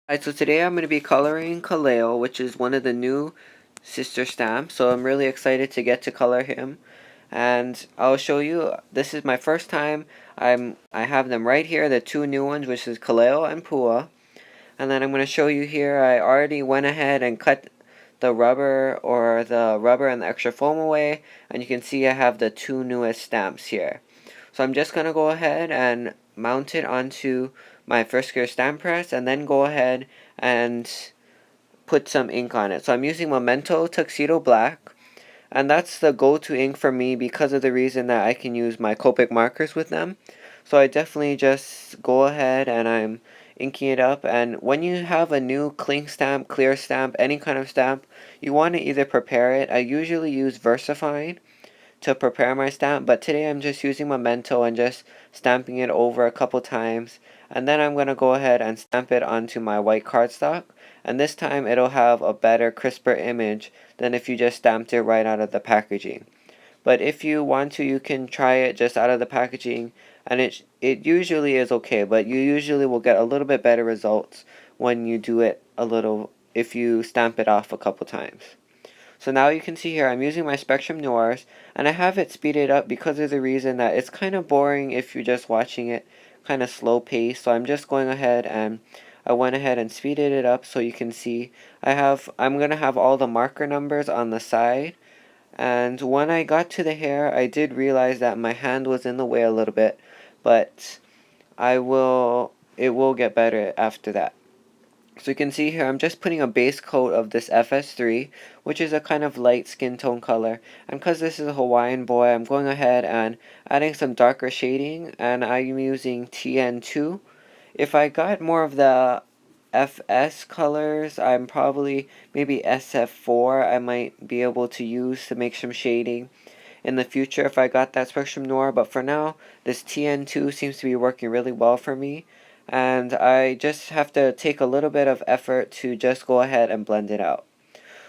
Alright, so today I'm going to be coloring Kaleo, which is one of the new sister stamps. So I'm really excited to get to color him. And I'll show you, this is my first time. I have them right here, the two new ones, which is Kaleo and Pua. And then I'm going to show you here, I already went ahead and cut the rubber and the extra foam away. And you can see I have the two newest stamps here. So I'm just going to go ahead and mount it onto my first gear stamp press and then go ahead and put some ink on it. So I'm using Memento Tuxedo Black, and that's the go-to ink for me because of the reason that I can use my Copic markers with them. So I definitely just go ahead and I'm inking it up. And when you have a new cling stamp, clear stamp, any kind of stamp, you want to either prepare it. I usually use VersaFine to prepare my stamp, but today I'm just using Memento and just stamping it over a couple times, and then I'm going to go ahead and stamp it onto my white cardstock, and this time it'll have a better, crisper image than if you just stamped it right out of the packaging. But if you want to, you can try it just out of the packaging, and it usually is okay, but you usually will get a little bit better results when you do it if you stamp it off a couple times. So now you can see here I'm using my Spectrum Noirs, and I have it speeded up because of the reason that it's kind of boring if you're just watching it kind of slow paced. So I'm just going ahead and I went ahead and speeded it up so you can see I'm going to have all the marker numbers on the side. And when I got to the hair, I did realize that my hand was in the way a little bit, but it will get better after that. So you can see here I'm just putting a base coat of this FS3, which is a kind of light skin tone color. And because this is a Hawaiian boy, I'm going ahead and adding some darker shading, and I'm using TN2. If I got more of the FS colors, I'm probably maybe SF4 I might be able to use to make some shading in the future if I got that Spectrum Noir, but for now, this TN2 seems to be working really well for me, and I just have to take a little bit of effort to just go ahead and blend it out.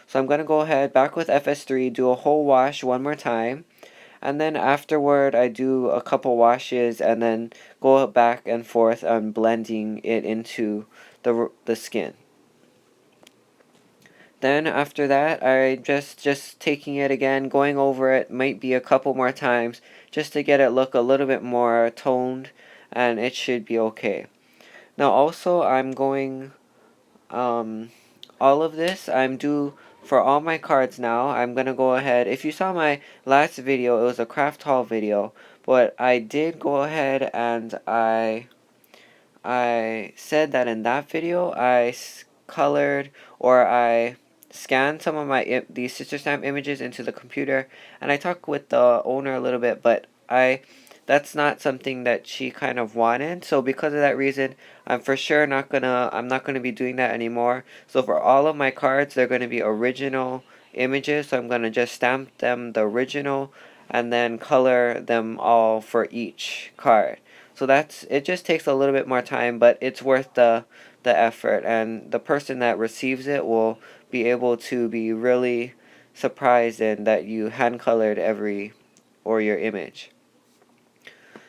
So I'm going to go ahead back with FS3, do a whole wash one more time, and then afterward I do a couple washes and then go back and forth on blending it into the skin. Then after that, I just taking it again, going over it, might be a couple more times, just to get it look a little bit more toned, and it should be okay. Now also, I'm going, all of this, I'm due for all my cards now. I'm gonna go ahead, if you saw my last video, it was a craft haul video, but I did go ahead and I said that in that video, colored or I scanned some of these sister stamp images into the computer, and I talked with the owner a little bit, but that's not something that she kind of wanted. So because of that reason, I'm not gonna be doing that anymore. So for all of my cards, they're gonna be original images. So I'm gonna just stamp them the original and then color them all for each card. So it just takes a little bit more time, but it's worth the effort, and the person that receives it will be able to be really surprised in that you hand colored your image.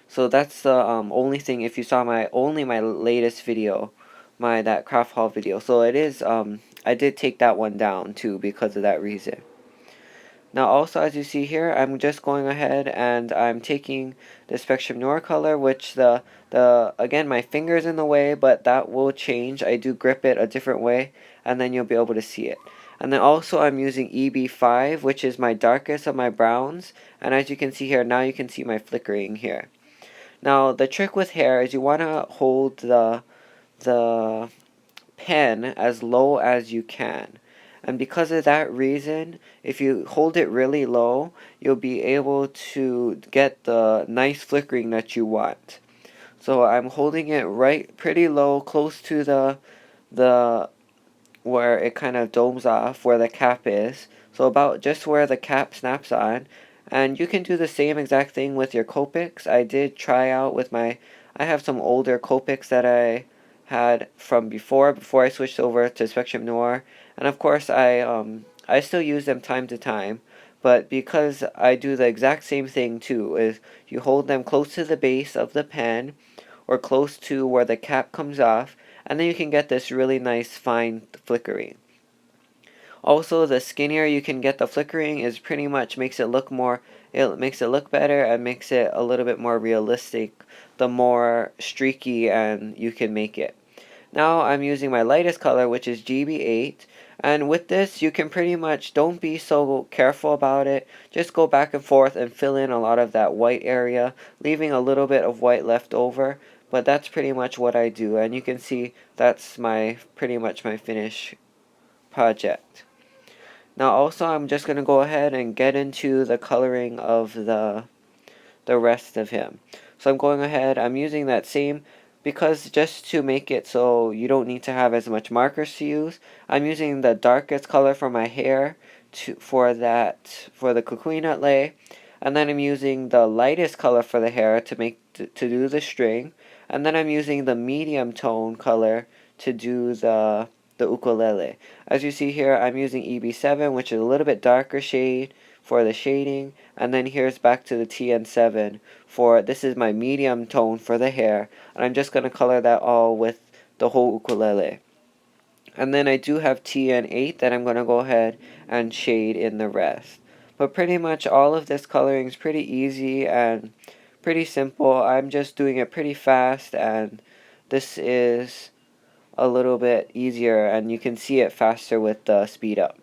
So that's the only thing. If you saw my latest video, that craft haul video. So it is I did take that one down too because of that reason. Now also, as you see here, I'm just going ahead and I'm taking the Spectrum Noir color, which again, my finger's in the way, but that will change. I do grip it a different way, and then you'll be able to see it. And then also I'm using EB5, which is my darkest of my browns, and as you can see here, now you can see my flickering here. Now the trick with hair is you want to hold the pen as low as you can. And because of that reason, if you hold it really low, you'll be able to get the nice flickering that you want. So I'm holding it right pretty low, close to the where it kind of domes off, where the cap is. So about just where the cap snaps on. And you can do the same exact thing with your Copics. I did try out with I have some older Copics that I had from before I switched over to Spectrum Noir. And of course I still use them time to time. But because I do the exact same thing too, is you hold them close to the base of the pen or close to where the cap comes off, and then you can get this really nice fine flickering. Also, the skinnier you can get the flickering is pretty much makes it look more, it makes it look better and makes it a little bit more realistic the more streaky and you can make it. Now I'm using my lightest color, which is GB8, and with this you can pretty much, don't be so careful about it, just go back and forth and fill in a lot of that white area, leaving a little bit of white left over, but that's pretty much what I do, and you can see that's pretty much my finished project. Now also I'm just going to go ahead and get into the coloring of the rest of him. So I'm going ahead, I'm using that same, because just to make it so you don't need to have as much markers to use, I'm using the darkest color for my hair for the cocoon nut lay, and then I'm using the lightest color for the hair to do the string, and then I'm using the medium tone color to do the ukulele. As you see here, I'm using EB7, which is a little bit darker shade for the shading, and then here's back to the TN7 for, this is my medium tone for the hair, and I'm just going to color that all with the whole ukulele. And then I do have TN8 that I'm going to go ahead and shade in the rest. But pretty much all of this coloring is pretty easy and pretty simple. I'm just doing it pretty fast, and this is a little bit easier and you can see it faster with the speed up.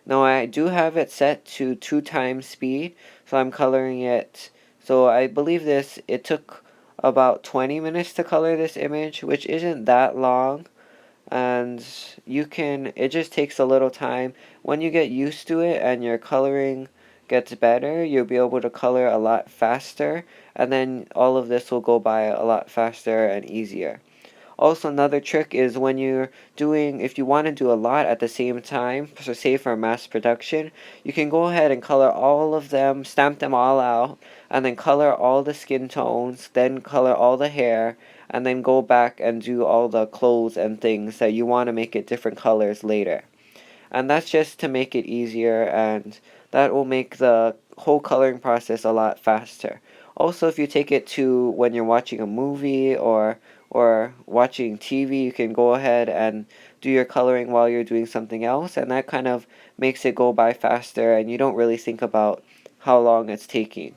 Now I do have it set to 2 times speed, so I'm coloring it. So I believe it took about 20 minutes to color this image, which isn't that long, and it just takes a little time. When you get used to it and your coloring gets better, you'll be able to color a lot faster, and then all of this will go by a lot faster and easier. Also, another trick is when if you want to do a lot at the same time, so say for mass production, you can go ahead and color all of them, stamp them all out, and then color all the skin tones, then color all the hair, and then go back and do all the clothes and things that you want to make it different colors later. And that's just to make it easier, and that will make the whole coloring process a lot faster. Also, if you take it to when you're watching a movie or watching TV, you can go ahead and do your coloring while you're doing something else, and that kind of makes it go by faster and you don't really think about how long it's taking.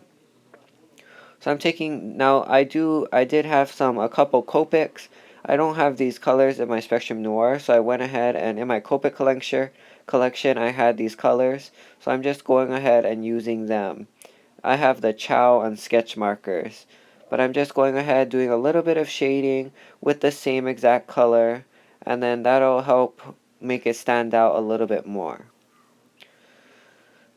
So I'm taking, now I did have a couple Copics. I don't have these colors in my Spectrum Noir, so I went ahead and in my Copic collection I had these colors, so I'm just going ahead and using them. I have the Chow and sketch markers, but I'm just going ahead doing a little bit of shading with the same exact color, and then that'll help make it stand out a little bit more.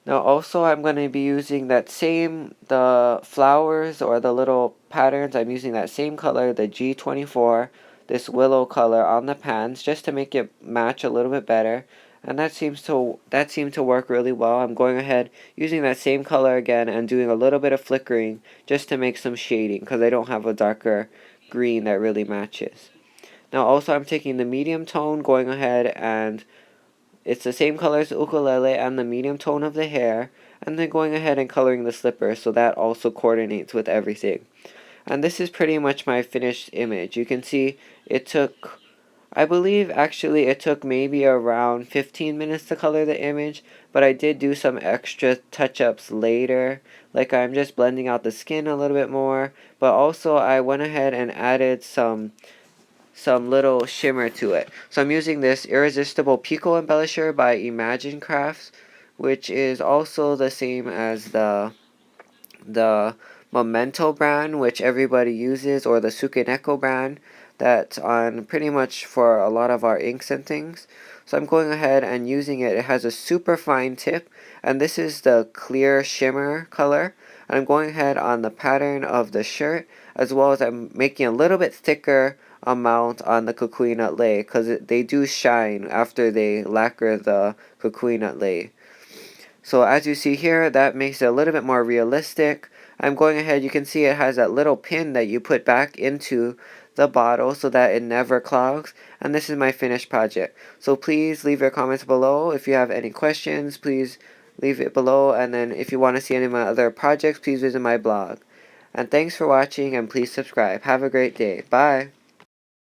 Now also I'm going to be using the flowers or the little patterns, I'm using that same color, the G24, this willow color on the pans, just to make it match a little bit better. And that seemed to work really well. I'm going ahead using that same color again and doing a little bit of flickering just to make some shading, because I don't have a darker green that really matches. Now also I'm taking the medium tone, going ahead and it's the same color as the ukulele and the medium tone of the hair, and then going ahead and coloring the slipper so that also coordinates with everything. And this is pretty much my finished image. You can see I believe actually it took maybe around 15 minutes to color the image, but I did do some extra touch-ups later, like I'm just blending out the skin a little bit more, but also I went ahead and added some little shimmer to it. So I'm using this Irresistible Pico Embellisher by Imagine Crafts, which is also the same as the Memento brand, which everybody uses, or the Sukaneko brand, that's on pretty much for a lot of our inks and things. So I'm going ahead and using it. It has a super fine tip, and this is the clear shimmer color. And I'm going ahead on the pattern of the shirt, as well as I'm making a little bit thicker amount on the cocoon nut lay, because they do shine after they lacquer the cocoon nut lay. So as you see here, that makes it a little bit more realistic. I'm going ahead, you can see it has that little pin that you put back into the bottle so that it never clogs, and this is my finished project. So please leave your comments below. If you have any questions, please leave it below, and then if you want to see any of my other projects, please visit my blog. And thanks for watching, and please subscribe. Have a great day. Bye!